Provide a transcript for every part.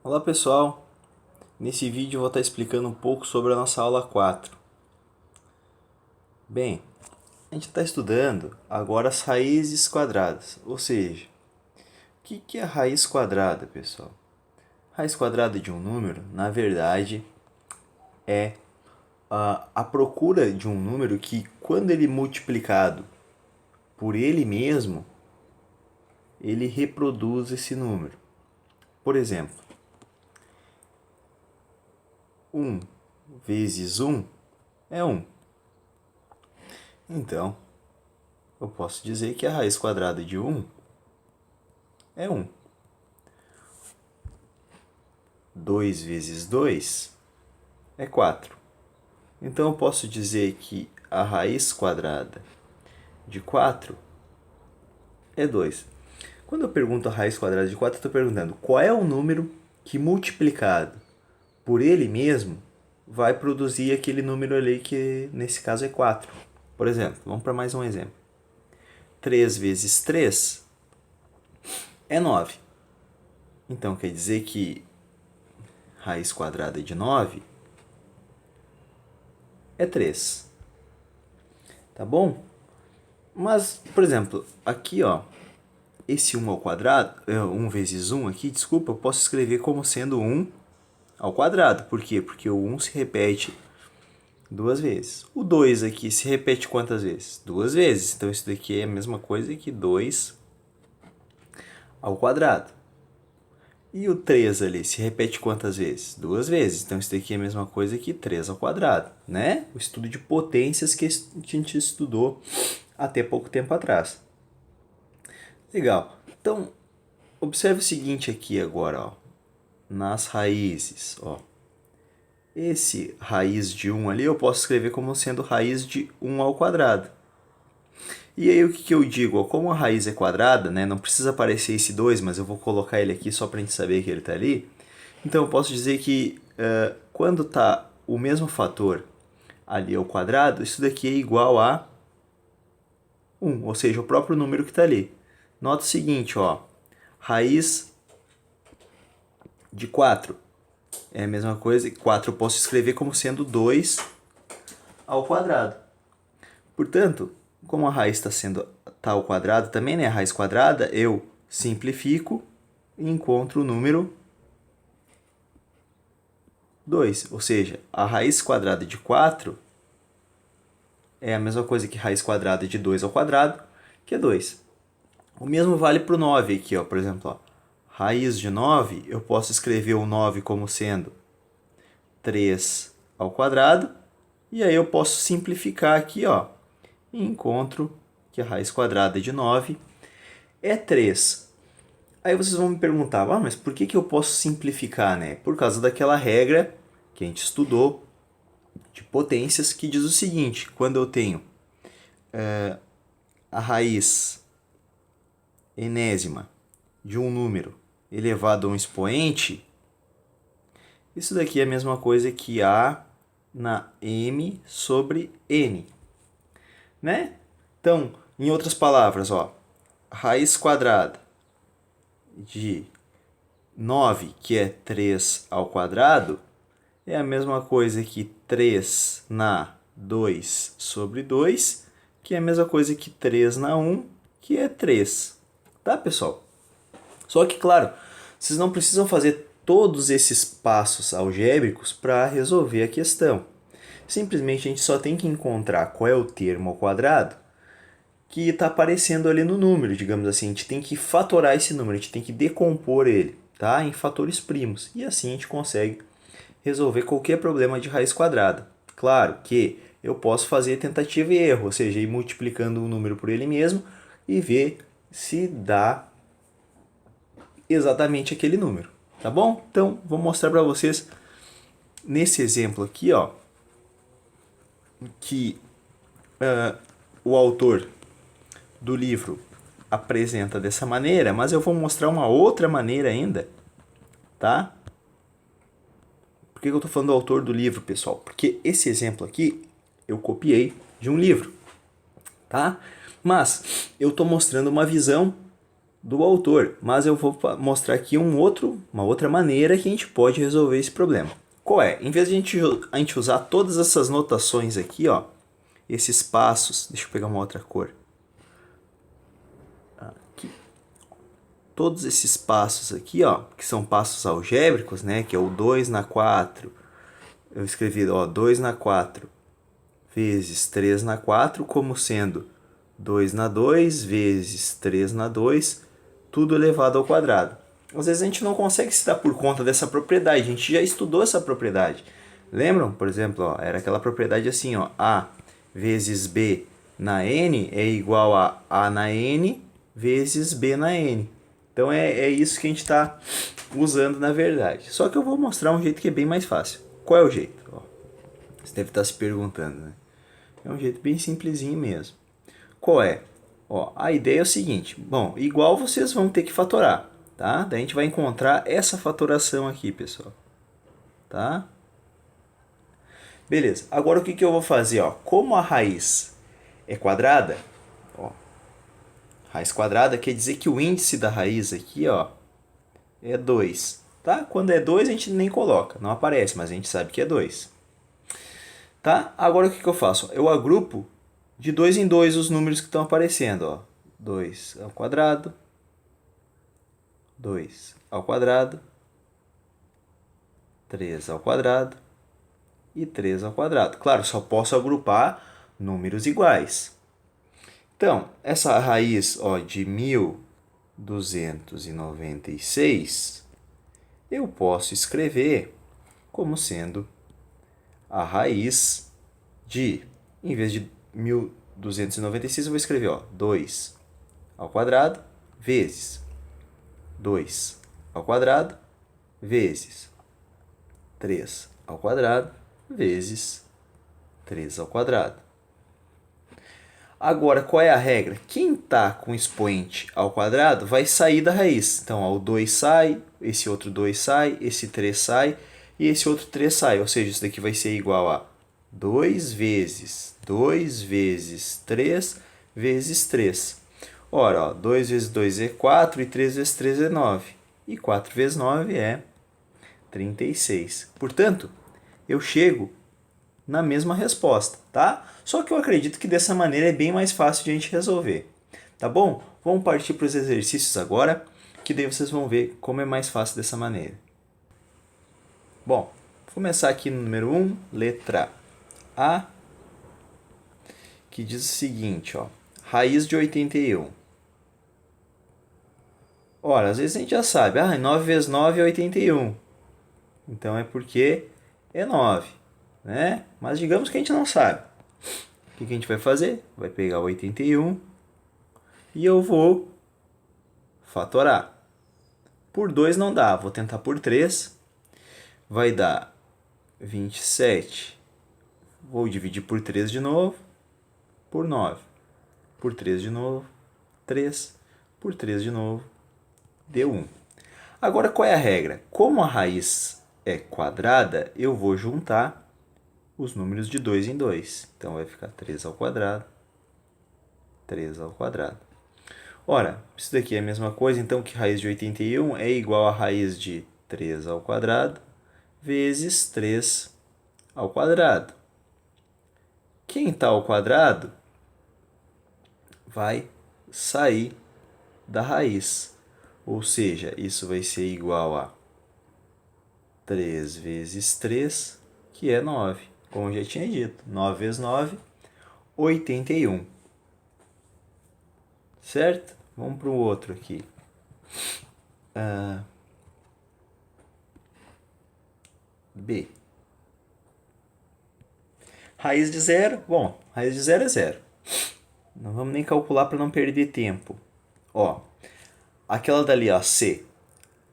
Olá pessoal, nesse vídeo eu vou estar explicando um pouco sobre a nossa aula 4. Bem, a gente está estudando agora as raízes quadradas, ou seja, o que é a raiz quadrada, pessoal? Raiz quadrada de um número, na verdade, é a procura de um número que, quando ele é multiplicado por ele mesmo, ele reproduz esse número. Por exemplo, 1 vezes 1 é 1. Então, eu posso dizer que a raiz quadrada de 1 é 1. 2 vezes 2 é 4. Então eu posso dizer que a raiz quadrada de 4 é 2. Quando eu pergunto a raiz quadrada de 4, eu estou perguntando qual é o número que, multiplicado por ele mesmo, vai produzir aquele número ali que nesse caso é 4. Por exemplo, vamos para mais um exemplo. 3 vezes 3 é 9. Então quer dizer que raiz quadrada de 9 é 3. Tá bom? Mas, por exemplo, aqui ó, esse 1 ao quadrado, 1 vezes 1 aqui, desculpa, eu posso escrever como sendo 1 ao quadrado. Por quê? Porque o 1 se repete duas vezes. O 2 aqui se repete quantas vezes? Duas vezes. Então isso daqui é a mesma coisa que 2 ao quadrado. E o 3 ali se repete quantas vezes? Duas vezes. Então isso daqui é a mesma coisa que 3 ao quadrado, né? O estudo de potências que a gente estudou até pouco tempo atrás. Legal. Então, observe o seguinte aqui agora, ó, nas raízes, ó. Esse raiz de 1 ali eu posso escrever como sendo raiz de 1 ao quadrado. E aí o que eu digo? Ó, como a raiz é quadrada, né, não precisa aparecer esse 2, mas eu vou colocar ele aqui só para a gente saber que ele está ali. Então eu posso dizer que quando está o mesmo fator ali ao quadrado, isso daqui é igual a 1, ou seja, o próprio número que está ali. Nota o seguinte, ó, raiz de 4 é a mesma coisa, 4 eu posso escrever como sendo 2 ao quadrado. Portanto, como a raiz está ao quadrado também, né, a raiz quadrada, eu simplifico e encontro o número 2. Ou seja, a raiz quadrada de 4 é a mesma coisa que raiz quadrada de 2 ao quadrado, que é 2. O mesmo vale para o 9 aqui, ó, por exemplo. Ó, raiz de 9, eu posso escrever o 9 como sendo 3 ao quadrado. E aí eu posso simplificar aqui, ó, e encontro que a raiz quadrada de 9 é 3. Aí vocês vão me perguntar, mas por que eu posso simplificar, né? Por causa daquela regra que a gente estudou de potências que diz o seguinte: quando eu tenho a raiz enésima de um número elevado a um expoente, isso daqui é a mesma coisa que A na M sobre N, né? Então, em outras palavras, ó, raiz quadrada de 9, que é 3 ao quadrado, é a mesma coisa que 3 na 2 sobre 2, que é a mesma coisa que 3 na 1, que é 3. Tá, pessoal? Só que, claro, vocês não precisam fazer todos esses passos algébricos para resolver a questão. Simplesmente a gente só tem que encontrar qual é o termo ao quadrado que está aparecendo ali no número, digamos assim. A gente tem que fatorar esse número, a gente tem que decompor ele, tá, em fatores primos. E assim a gente consegue resolver qualquer problema de raiz quadrada. Claro que eu posso fazer tentativa e erro, ou seja, ir multiplicando um número por ele mesmo e ver se dá exatamente aquele número, tá bom? Então, vou mostrar para vocês nesse exemplo aqui, ó, que o autor do livro apresenta dessa maneira, mas eu vou mostrar uma outra maneira ainda, tá? Por que eu estou falando do autor do livro, pessoal? Porque esse exemplo aqui eu copiei de um livro, tá? Mas eu estou mostrando uma visão do autor, mas eu vou mostrar aqui uma outra maneira que a gente pode resolver esse problema. Qual é? Em vez de a gente usar todas essas notações aqui, ó, esses passos, deixa eu pegar uma outra cor. Aqui. Todos esses passos aqui, ó, que são passos algébricos, né, que é o 2 na 4. Eu escrevi, ó, 2 na 4 vezes 3 na 4, como sendo 2 na 2 vezes 3 na 2, tudo elevado ao quadrado. Às vezes a gente não consegue se dar por conta dessa propriedade, a gente já estudou essa propriedade. Lembram? Por exemplo, ó, era aquela propriedade assim, ó, A vezes B na N é igual a A na N vezes B na N. Então é isso que a gente está usando na verdade. Só que eu vou mostrar um jeito que é bem mais fácil. Qual é o jeito? Ó, você deve estar se perguntando, né? É um jeito bem simplesinho mesmo. Qual é? Ó, a ideia é o seguinte. Bom, igual vocês vão ter que fatorar, tá? Daí a gente vai encontrar essa fatoração aqui, pessoal. Tá? Beleza. Agora o que eu vou fazer? Ó? Como a raiz é quadrada, ó, raiz quadrada quer dizer que o índice da raiz aqui, ó, é 2. Tá? Quando é 2 a gente nem coloca, não aparece, mas a gente sabe que é 2. Tá? Agora o que eu faço? Eu agrupo de 2 em 2 os números que estão aparecendo. Ó. 2 ao quadrado, 2 ao quadrado, 3 ao quadrado e 3 ao quadrado. Claro, só posso agrupar números iguais. Então, essa raiz, ó, de 1296, eu posso escrever como sendo a raiz de, em vez de 1296, eu vou escrever, ó, 2 ao quadrado vezes 2 ao quadrado vezes 3 ao quadrado vezes 3 ao quadrado. Agora, qual é a regra? Quem está com expoente ao quadrado vai sair da raiz. Então, ó, o 2 sai, esse outro 2 sai, esse 3 sai e esse outro 3 sai. Ou seja, isso daqui vai ser igual a 2 vezes 3 vezes 3. Ora, ó, 2 vezes 2 é 4 e 3 vezes 3 é 9. E 4 vezes 9 é 36. Portanto, eu chego na mesma resposta, tá? Só que eu acredito que dessa maneira é bem mais fácil de a gente resolver, tá bom? Vamos partir para os exercícios agora, que daí vocês vão ver como é mais fácil dessa maneira. Bom, vou começar aqui no número 1, letra A, que diz o seguinte, ó, raiz de 81. Ora, às vezes a gente já sabe, 9 vezes 9 é 81. Então é porque é 9, né? Mas digamos que a gente não sabe. O que a gente vai fazer? Vai pegar 81 e eu vou fatorar. Por 2 não dá, vou tentar por 3. Vai dar 27. Vou dividir por 3 de novo, por 9. Por 3 de novo, 3. Por 3 de novo, deu 1. Agora, qual é a regra? Como a raiz é quadrada, eu vou juntar os números de 2 em 2. Então, vai ficar 3 ao quadrado, 3 ao quadrado. Ora, isso daqui é a mesma coisa, então que raiz de 81 é igual a raiz de 3 ao quadrado vezes 3 ao quadrado. Quem está ao quadrado vai sair da raiz. Ou seja, isso vai ser igual a 3 vezes 3, que é 9. Como eu já tinha dito, 9 vezes 9, 81. Certo? Vamos para o outro aqui. B. Raiz de zero. Bom, raiz de zero é zero. Não vamos nem calcular para não perder tempo. Ó, aquela dali, ó, C.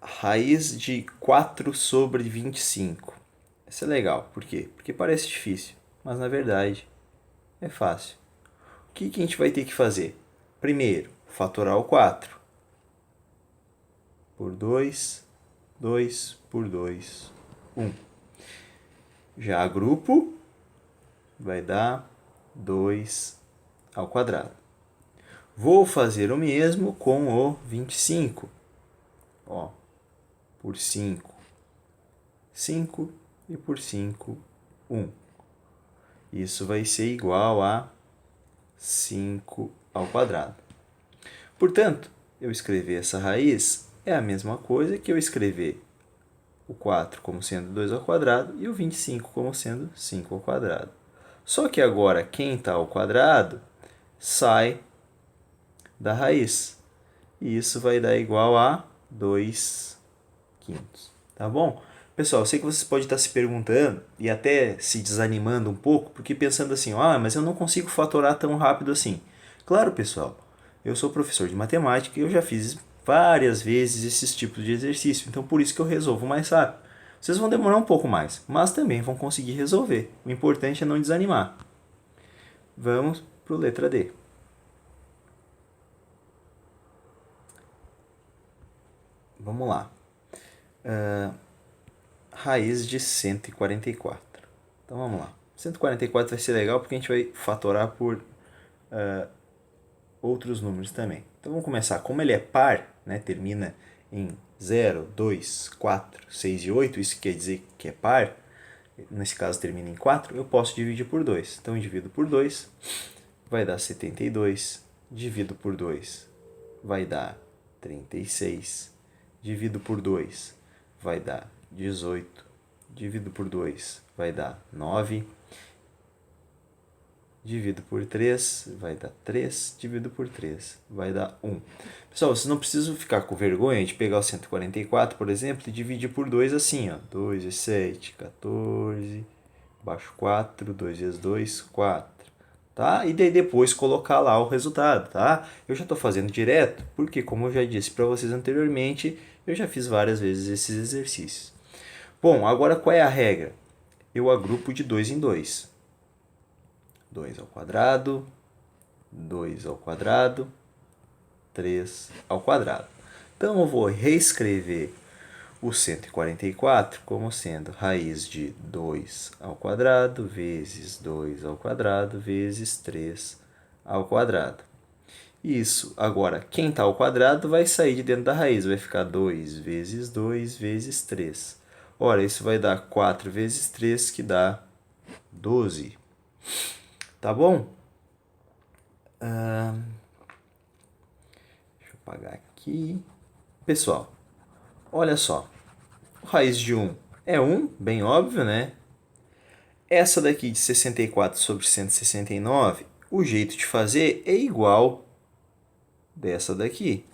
Raiz de 4 sobre 25. Essa é legal. Por quê? Porque parece difícil, mas na verdade é fácil. O que a gente vai ter que fazer? Primeiro, fatorar o 4. Por 2, 2 por 2, 1. Já agrupo, vai dar 2 ao quadrado. Vou fazer o mesmo com o 25. Ó, por 5, 5 e por 5, 1. Isso vai ser igual a 5 ao quadrado. Portanto, eu escrever essa raiz é a mesma coisa que eu escrever o 4 como sendo 2 ao quadrado e o 25 como sendo 5 ao quadrado. Só que agora, quem está ao quadrado sai da raiz. E isso vai dar igual a 2 quintos. Tá bom? Pessoal, eu sei que vocês podem estar se perguntando e até se desanimando um pouco, porque pensando assim, mas eu não consigo fatorar tão rápido assim. Claro, pessoal, eu sou professor de matemática e eu já fiz várias vezes esses tipos de exercício, então por isso que eu resolvo mais rápido. Vocês vão demorar um pouco mais, mas também vão conseguir resolver. O importante é não desanimar. Vamos para a letra D. Vamos lá. Raiz de 144. Então vamos lá. 144 vai ser legal porque a gente vai fatorar por outros números também. Então vamos começar. Como ele é par, né, termina em 0, 2, 4, 6 e 8, isso quer dizer que é par, nesse caso termina em 4, eu posso dividir por 2. Então eu divido por 2, vai dar 72. Divido por 2, vai dar 36. Divido por 2, vai dar 18. Divido por 2, vai dar 9. Divido por 3, vai dar 3. Divido por 3, vai dar 1. Pessoal, vocês não precisam ficar com vergonha de pegar o 144, por exemplo, e dividir por 2 assim, ó. 2 vezes 7, 14. Baixo 4, 2 vezes 2, 4. Tá? E daí depois colocar lá o resultado, tá? Eu já estou fazendo direto, porque como eu já disse para vocês anteriormente, eu já fiz várias vezes esses exercícios. Bom, agora qual é a regra? Eu agrupo de 2 em 2. 2 ao quadrado, 2 ao quadrado, 3 ao quadrado. Então eu vou reescrever o 144 como sendo raiz de 2 ao quadrado vezes 2 ao quadrado vezes 3 ao quadrado. Isso, agora, quem está ao quadrado vai sair de dentro da raiz, vai ficar 2 vezes 2 vezes 3. Ora, isso vai dar 4 vezes 3, que dá 12. Tá bom? Deixa eu apagar aqui. Pessoal, olha só. Raiz de 1 é 1, bem óbvio, né? Essa daqui de 64 sobre 169, o jeito de fazer é igual dessa daqui,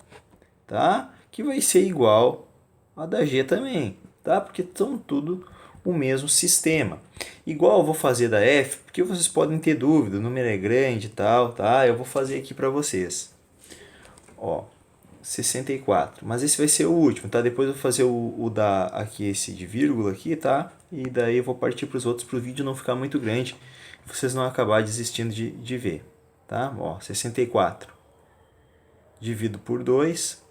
tá? Que vai ser igual a da G também, tá? Porque são tudo o mesmo sistema. Igual eu vou fazer da F, porque vocês podem ter dúvida, o número é grande e tal, tá? Eu vou fazer aqui para vocês. Ó, 64, mas esse vai ser o último, tá? Depois eu vou fazer o da aqui, esse de vírgula aqui, tá? E daí eu vou partir para os outros para o vídeo não ficar muito grande, vocês não acabar desistindo de ver, tá? Ó, 64 divido por 2,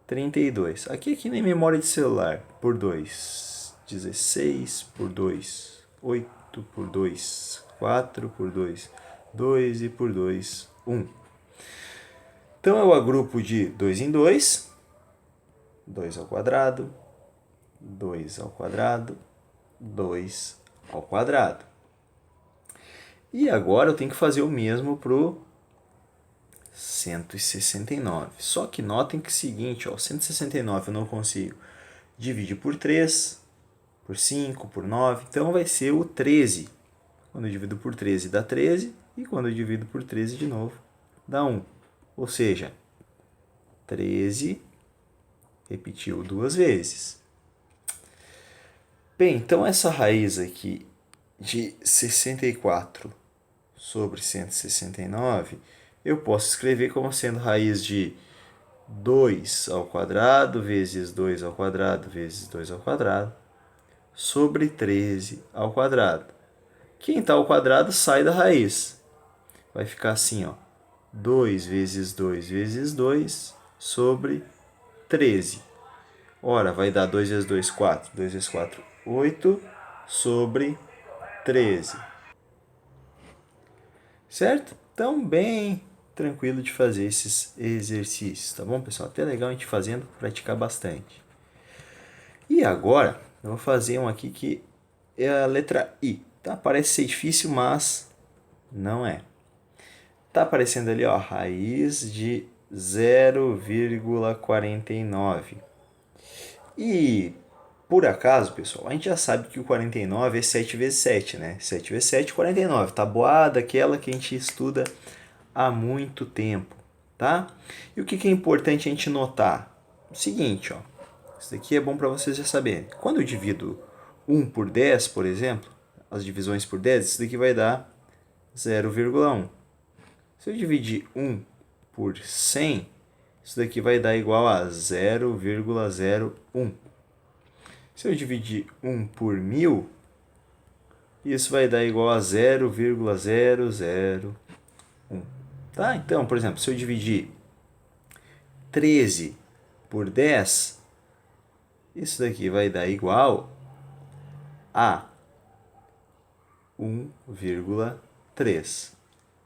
32. Aqui nem memória de celular, por 2, 16, por 2, 8, por 2, 4, por 2, 2 e por 2, 1. Então eu agrupo de 2 em 2, 2 ao quadrado, 2 ao quadrado, 2 ao quadrado. E agora eu tenho que fazer o mesmo para o 169. Só que notem que é o seguinte, ó, 169 eu não consigo dividir por 3, por 5, por 9, então vai ser o 13. Quando eu divido por 13 dá 13, e quando eu divido por 13 de novo dá 1. Ou seja, 13 repetiu duas vezes. Bem, então essa raiz aqui de 64 sobre 169, eu posso escrever como sendo raiz de 2 ao quadrado vezes 2 ao quadrado vezes 2 ao quadrado sobre 13 ao quadrado. Quem está ao quadrado sai da raiz. Vai ficar assim, ó, 2 vezes 2 vezes 2 sobre 13. Ora, vai dar 2 vezes 2, 4. 2 vezes 4, 8 sobre 13. Certo? Então, bem tranquilo de fazer esses exercícios, tá bom, pessoal? Até legal a gente fazendo, praticar bastante. E agora, eu vou fazer um aqui que é a letra I, tá? Parece ser difícil, mas não é. Tá aparecendo ali, ó, raiz de 0,49. E, por acaso, pessoal, a gente já sabe que o 49 é 7 vezes 7, né? 7 vezes 7, 49. Tabuada, aquela que a gente estuda há muito tempo, tá? E o que é importante a gente notar? O seguinte, ó. Isso daqui é bom para vocês já saberem. Quando eu divido 1 por 10, por exemplo, as divisões por 10, isso daqui vai dar 0,1. Se eu dividir 1 por 100, isso daqui vai dar igual a 0,01. Se eu dividir 1 por 1000, isso vai dar igual a 0,001. Tá? Então, por exemplo, se eu dividir 13 por 10, isso daqui vai dar igual a 1,3.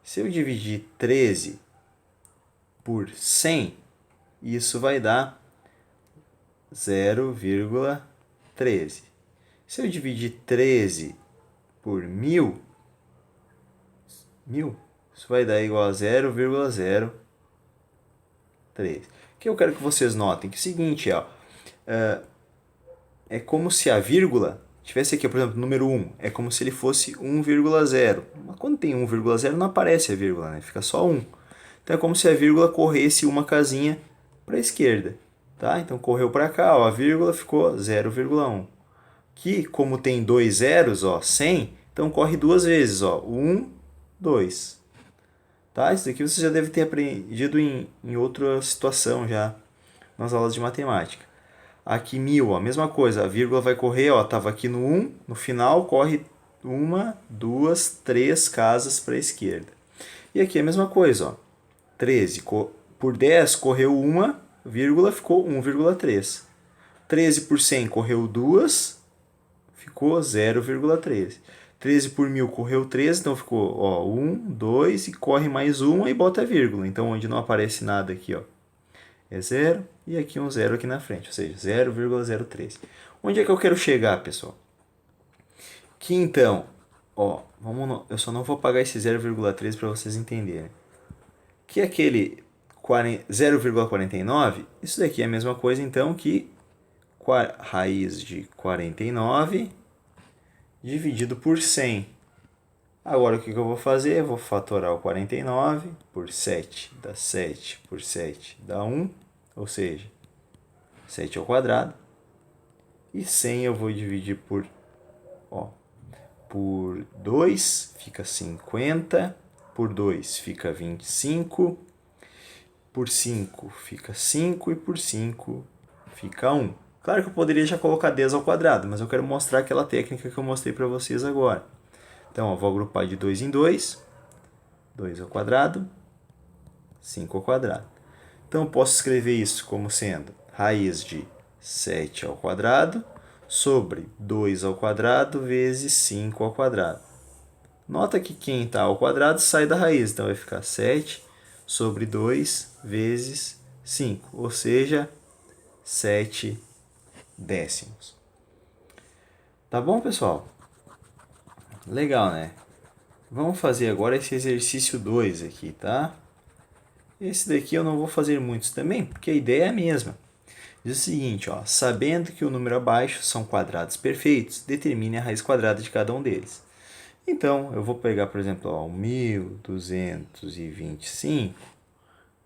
Se eu dividir 13 por 100, isso vai dar 0,13. Se eu dividir 13 por 1000, isso vai dar igual a 0,03. O que eu quero que vocês notem? Que é o seguinte, ó, é como se a vírgula tivesse aqui, por exemplo, número 1, é como se ele fosse 1,0. Mas quando tem 1,0 não aparece a vírgula, né? Fica só 1. Então é como se a vírgula corresse uma casinha para a esquerda. Tá? Então correu para cá, ó, a vírgula ficou 0,1. Que, como tem dois zeros, ó, 100, então corre duas vezes, ó, 1, 2. Tá? Isso daqui você já deve ter aprendido em outra situação já nas aulas de matemática. Aqui 1000, ó, a mesma coisa, a vírgula vai correr, ó, estava aqui no 1, no final corre 1, 2, 3 casas para a esquerda. E aqui a mesma coisa, ó, 13 por 10 correu 1, vírgula, ficou 1,3. 13 por 100 correu 2, ficou 0,13. 13 por 1000 correu 13, então ficou, ó, 1, 2 e corre mais 1 e bota a vírgula. Então onde não aparece nada aqui, ó, é 0 e aqui um 0 aqui na frente, ou seja, 0,03. Onde é que eu quero chegar, pessoal? Que então, ó, eu só não vou apagar esse 0,3 para vocês entenderem. Que aquele 0,49, isso daqui é a mesma coisa então que raiz de 49 dividido por 100. Agora o que eu vou fazer? Eu vou fatorar o 49 por 7, dá 7 por 7 dá 1, ou seja, 7 ao quadrado. E 100 eu vou dividir por 2, fica 50, por 2 fica 25, por 5 fica 5 e por 5 fica 1. Claro que eu poderia já colocar 10 ao quadrado, mas eu quero mostrar aquela técnica que eu mostrei para vocês agora. Então, ó, vou agrupar de 2 em 2, 2 ao quadrado, 5 ao quadrado. Então, eu posso escrever isso como sendo raiz de 7 ao quadrado sobre 2 ao quadrado vezes 5 ao quadrado. Nota que quem está ao quadrado sai da raiz, então vai ficar 7 sobre 2 vezes 5, ou seja, 7 décimos. Tá bom, pessoal? Legal, né? Vamos fazer agora esse exercício 2 aqui, tá? Esse daqui eu não vou fazer muitos também, porque a ideia é a mesma. Diz o seguinte, ó, sabendo que o número abaixo são quadrados perfeitos, determine a raiz quadrada de cada um deles. Então, eu vou pegar, por exemplo, ó, 1225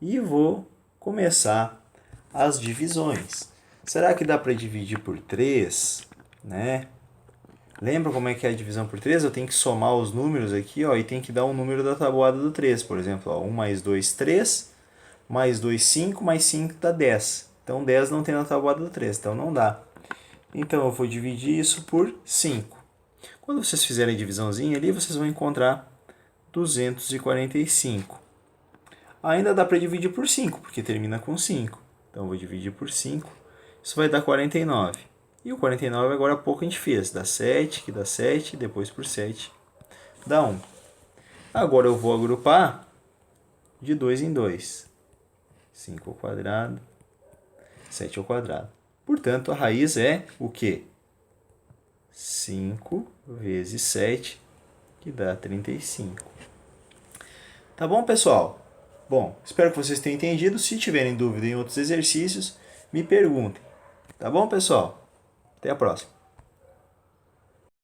e vou começar as divisões. Será que dá para dividir por 3, né? Lembra como é que é a divisão por 3? Eu tenho que somar os números aqui, ó, e tem que dar um número da tabuada do 3. Por exemplo, ó, 1 mais 2, 3, mais 2, 5, mais 5 dá 10. Então, 10 não tem na tabuada do 3, então não dá. Então, eu vou dividir isso por 5. Quando vocês fizerem a divisãozinha ali, vocês vão encontrar 245. Ainda dá para dividir por 5, porque termina com 5. Então, eu vou dividir por 5. Isso vai dar 49. E o 49 agora há pouco a gente fez. Dá 7, que dá 7, depois por 7 dá 1. Agora eu vou agrupar de 2 em 2. 5 ao quadrado, 7 ao quadrado. Portanto, a raiz é o quê? 5 vezes 7, que dá 35. Tá bom, pessoal? Bom, espero que vocês tenham entendido. Se tiverem dúvida em outros exercícios, me perguntem. Tá bom, pessoal? Até a próxima.